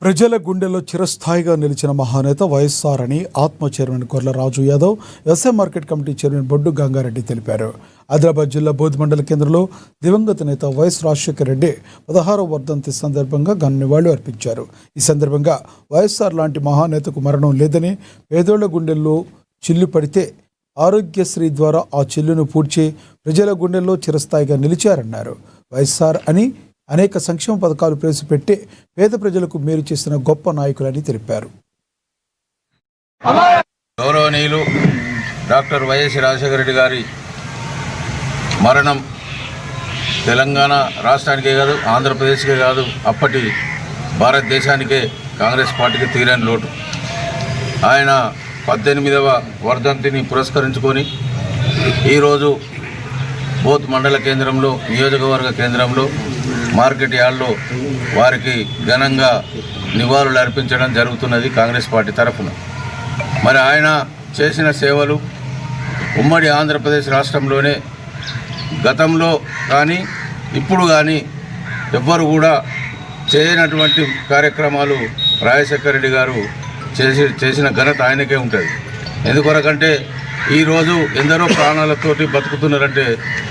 ప్రజల గుండెల్లో చిరస్థాయిగా నిలిచిన మహానేత వైఎస్ఆర్ అని ఆత్మ చైర్మన్ కొర్ల రాజు యాదవ్, వ్యవసాయ మార్కెట్ కమిటీ చైర్మన్ బొడ్డు గంగారెడ్డి తెలిపారు. ఆదిలాబాద్ జిల్లా బోధ్ మండల కేంద్రంలో దివంగత నేత వైఎస్ రాజశేఖర రెడ్డి 16వ వర్ధంతి సందర్భంగా ఘన నివాళులు అర్పించారు. ఈ సందర్భంగా వైఎస్ఆర్ లాంటి మహానేతకు మరణం లేదని, పేదోళ్ల గుండెల్లో చిల్లు పడితే ఆరోగ్యశ్రీ ద్వారా ఆ చిల్లును పూడ్చి ప్రజల గుండెల్లో చిరస్థాయిగా నిలిచారన్నారు. వైఎస్ఆర్ అని అనేక సంక్షేమ పథకాలు ప్రవేశపెట్టి పేద ప్రజలకు మేలు చేసిన గొప్ప నాయకులని తెలిపారు. గౌరవనీయులు డాక్టర్ వైఎస్ రాజశేఖర రెడ్డి గారి మరణం తెలంగాణ రాష్ట్రానికే కాదు, ఆంధ్రప్రదేశ్కే కాదు, అప్పటి భారతదేశానికే కాంగ్రెస్ పార్టీకి తీరని లోటు. ఆయన 18వ వర్ధంతిని పురస్కరించుకొని ఈరోజు బోధ్ మండల కేంద్రంలో, నియోజకవర్గ కేంద్రంలో, మార్కెట్ యార్డ్లో వారికి ఘనంగా నివాళులు అర్పించడం జరుగుతున్నది కాంగ్రెస్ పార్టీ తరఫున. మరి ఆయన చేసిన సేవలు ఉమ్మడి ఆంధ్రప్రదేశ్ రాష్ట్రంలోనే గతంలో కానీ ఇప్పుడు కానీ ఎవ్వరు కూడా చేయనటువంటి కార్యక్రమాలు రాజశేఖర రెడ్డి గారు చేసిన ఘనత ఆయనకే ఉంటుంది. ఎందుకొరకంటే ఈరోజు ఎందరో ప్రాణాలతోటి బతుకుతున్నారంటే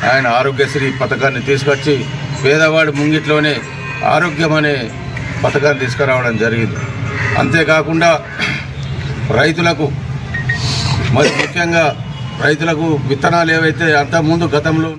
ఆయన ఆరోగ్యశ్రీ పథకాన్ని తీసుకొచ్చి పేదవాడి ముంగిట్లోనే ఆరోగ్యం అనే పథకాన్ని తీసుకురావడం జరిగింది. అంతేకాకుండా రైతులకు, మరి ముఖ్యంగా రైతులకు విత్తనాలు ఏవైతే అంతకుముందు గతంలో